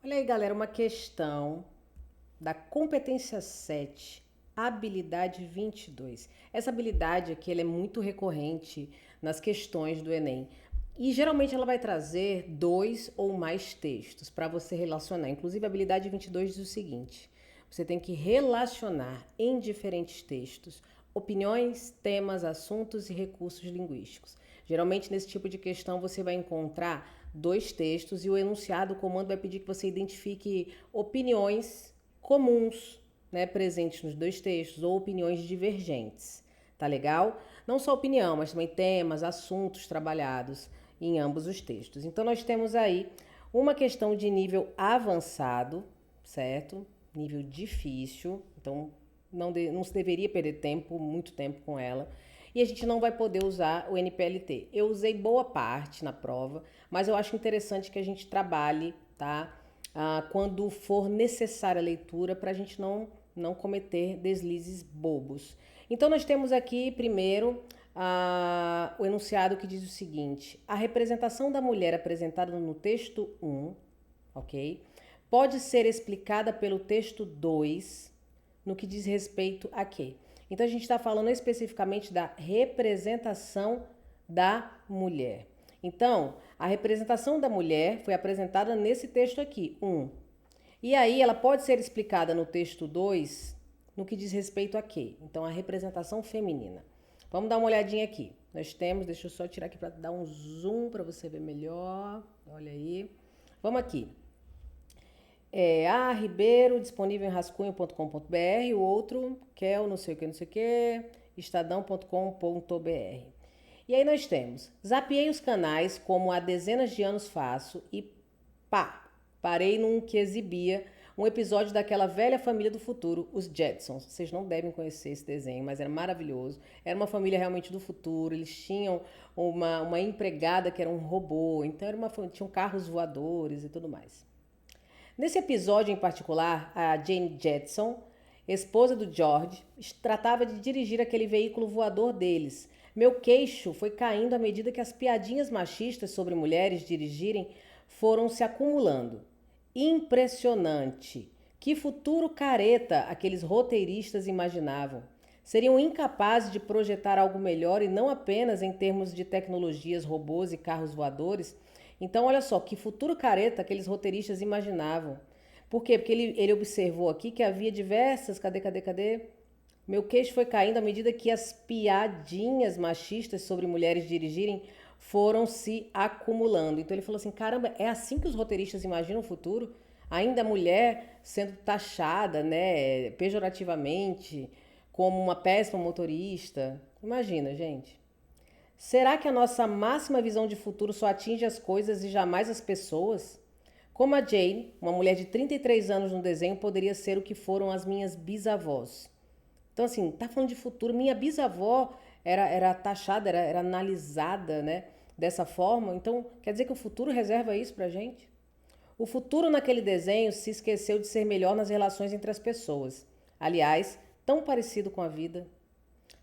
Olha aí, galera, uma questão da competência 7, habilidade 22. Essa habilidade aqui ela é muito recorrente nas questões do Enem. E geralmente ela vai trazer dois ou mais textos para você relacionar. Inclusive, a habilidade 22 diz o seguinte: você tem que relacionar em diferentes textos opiniões, temas, assuntos e recursos linguísticos. Geralmente, nesse tipo de questão, você vai encontrar dois textos e o enunciado, o comando vai pedir que você identifique opiniões comuns, né, presentes nos dois textos ou opiniões divergentes. Tá legal? Não só opinião, mas também temas, assuntos trabalhados em ambos os textos. Então, nós temos aí uma questão de nível avançado, certo? Nível difícil. Então, não se deveria perder tempo, muito tempo com ela. E a gente não vai poder usar o NPLT. Eu usei boa parte na prova, mas eu acho interessante que a gente trabalhe, tá? Quando for necessária a leitura, para a gente não cometer deslizes bobos. Então, nós temos aqui, primeiro, o enunciado que diz o seguinte: a representação da mulher apresentada no texto 1, ok? Pode ser explicada pelo texto 2, no que diz respeito a quê? Então, a gente está falando especificamente da representação da mulher. Então, a representação da mulher foi apresentada nesse texto aqui, 1. E aí, ela pode ser explicada no texto 2, no que diz respeito a quê? Então, a representação feminina. Vamos dar uma olhadinha aqui. Nós temos, deixa eu só tirar aqui para dar um zoom para você ver melhor. Olha aí. Vamos aqui. Ribeiro, disponível em rascunho.com.br, o outro, Kel, não sei o que, estadão.com.br. E aí nós temos, zapiei os canais como há dezenas de anos faço e parei num que exibia um episódio daquela velha família do futuro, os Jetsons. Vocês não devem conhecer esse desenho, mas era maravilhoso. Era uma família realmente do futuro, eles tinham uma empregada que era um robô, então tinham carros voadores e tudo mais. Nesse episódio em particular, a Jane Jetson, esposa do George, tratava de dirigir aquele veículo voador deles. Meu queixo foi caindo à medida que as piadinhas machistas sobre mulheres dirigirem foram se acumulando. Impressionante! Que futuro careta aqueles roteiristas imaginavam. Seriam incapazes de projetar algo melhor e não apenas em termos de tecnologias, robôs e carros voadores. Então, olha só, que futuro careta aqueles roteiristas imaginavam. Por quê? Porque ele observou aqui que havia diversas. Cadê? Meu queixo foi caindo à medida que as piadinhas machistas sobre mulheres dirigirem foram se acumulando. Então ele falou assim: caramba, é assim que os roteiristas imaginam o futuro? Ainda a mulher sendo taxada, né, pejorativamente, como uma péssima motorista. Imagina, gente. Será que a nossa máxima visão de futuro só atinge as coisas e jamais as pessoas? Como a Jane, uma mulher de 33 anos no desenho, poderia ser o que foram as minhas bisavós. Então, assim, tá falando de futuro. Minha bisavó era taxada, era analisada, né, dessa forma. Então, quer dizer que o futuro reserva isso pra gente? O futuro naquele desenho se esqueceu de ser melhor nas relações entre as pessoas. Aliás, tão parecido com a vida.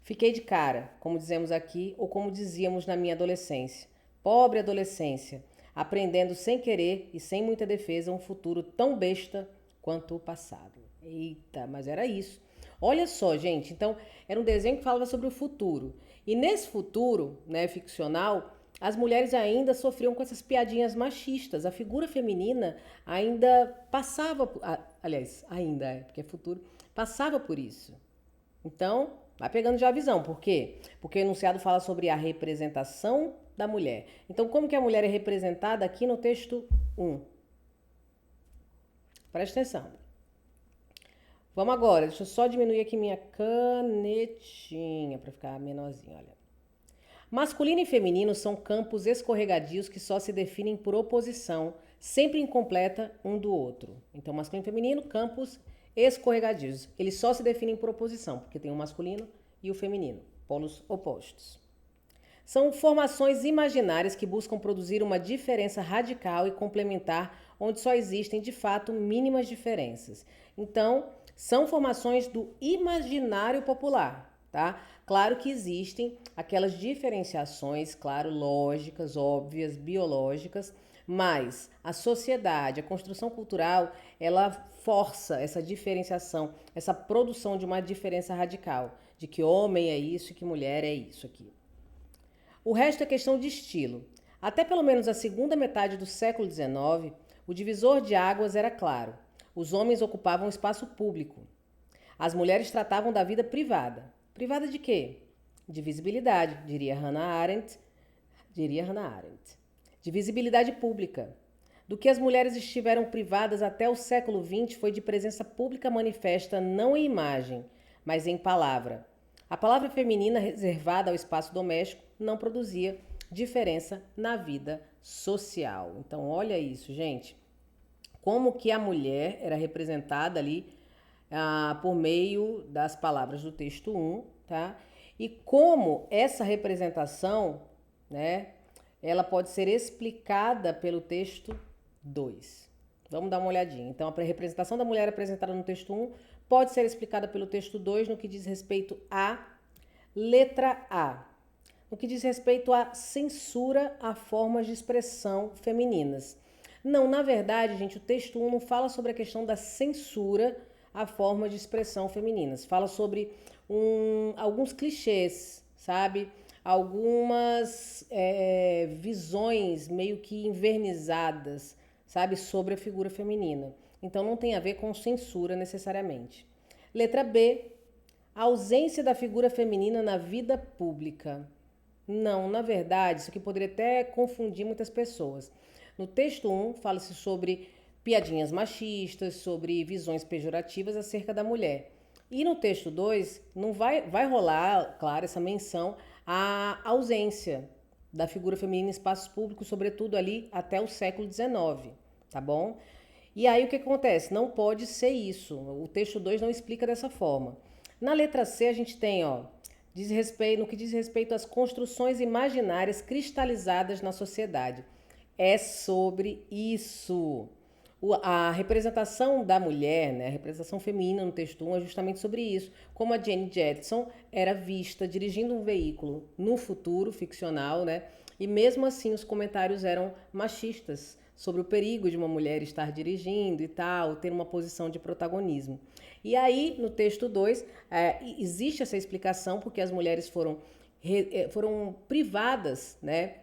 Fiquei de cara, como dizemos aqui, ou como dizíamos na minha adolescência. Pobre adolescência, aprendendo sem querer e sem muita defesa um futuro tão besta quanto o passado. Eita, mas era isso. Olha só, gente, então era um desenho que falava sobre o futuro. E nesse futuro, né, ficcional, as mulheres ainda sofriam com essas piadinhas machistas. A figura feminina ainda passava, aliás, ainda é, porque é futuro, passava por isso. Então, vai pegando já a visão. Por quê? Porque o enunciado fala sobre a representação da mulher. Então, como que a mulher é representada aqui no texto 1? Presta atenção. Vamos agora, deixa eu só diminuir aqui minha canetinha para ficar menorzinha, olha. Masculino e feminino são campos escorregadios que só se definem por oposição, sempre incompleta um do outro. Então, masculino e feminino, campos escorregadios. Eles só se definem por oposição, porque tem o masculino e o feminino, polos opostos. São formações imaginárias que buscam produzir uma diferença radical e complementar, onde só existem, de fato, mínimas diferenças. Então, são formações do imaginário popular, tá? Claro que existem aquelas diferenciações, claro, lógicas, óbvias, biológicas, Mas a sociedade, a construção cultural, ela força essa diferenciação, essa produção de uma diferença radical, de que homem é isso e que mulher é isso aqui. O resto é questão de estilo. Até pelo menos a segunda metade do século XIX, o divisor de águas era claro. Os homens ocupavam o espaço público. As mulheres tratavam da vida privada. Privada de quê? De visibilidade, diria Hannah Arendt. De visibilidade pública. Do que as mulheres estiveram privadas até o século XX foi de presença pública manifesta não em imagem, mas em palavra. A palavra feminina reservada ao espaço doméstico não produzia diferença na vida social. Então, olha isso, gente. Como que a mulher era representada ali por meio das palavras do texto 1, tá? E como essa representação, né, ela pode ser explicada pelo texto 2. Vamos dar uma olhadinha. Então, a representação da mulher apresentada no texto 1 pode ser explicada pelo texto 2 no que diz respeito à letra A. No que diz respeito à censura a formas de expressão femininas. Não, na verdade, gente, o texto 1 não fala sobre a questão da censura a formas de expressão femininas. Fala sobre alguns clichês, sabe? Algumas visões meio que invernizadas, sabe? Sobre a figura feminina. Então, não tem a ver com censura necessariamente. Letra B, ausência da figura feminina na vida pública. Não, na verdade, isso aqui poderia até confundir muitas pessoas. No texto 1, fala-se sobre piadinhas machistas, sobre visões pejorativas acerca da mulher. E no texto 2, não vai rolar, claro, essa menção à ausência da figura feminina em espaços públicos, sobretudo ali até o século XIX, tá bom? E aí o que acontece? Não pode ser isso. O texto 2 não explica dessa forma. Na letra C, a gente tem, ó, no que diz respeito às construções imaginárias cristalizadas na sociedade. É sobre isso. A representação da mulher, né, a representação feminina no texto 1 é justamente sobre isso. Como a Jane Jetson era vista dirigindo um veículo no futuro ficcional, né, e mesmo assim os comentários eram machistas sobre o perigo de uma mulher estar dirigindo e tal, ter uma posição de protagonismo. E aí, no texto 2, existe essa explicação porque as mulheres foram privadas, né,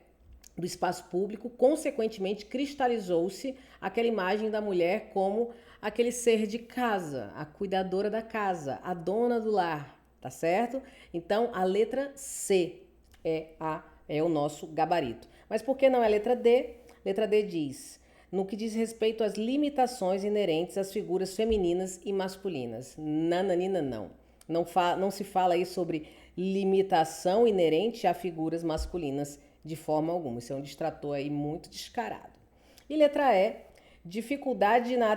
do espaço público, consequentemente cristalizou-se aquela imagem da mulher como aquele ser de casa, a cuidadora da casa, a dona do lar, tá certo? Então, a letra C é o nosso gabarito. Mas por que não é a letra D? Letra D diz, no que diz respeito às limitações inerentes às figuras femininas e masculinas. Nananina, não. Não se fala aí sobre limitação inerente a figuras masculinas de forma alguma. Isso é um distrator aí muito descarado. E letra E, dificuldade na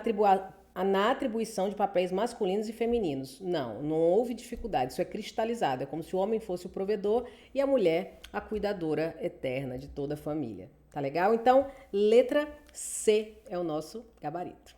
atribuição de papéis masculinos e femininos. Não houve dificuldade, isso é cristalizado. É como se o homem fosse o provedor e a mulher a cuidadora eterna de toda a família. Tá legal? Então, letra C é o nosso gabarito.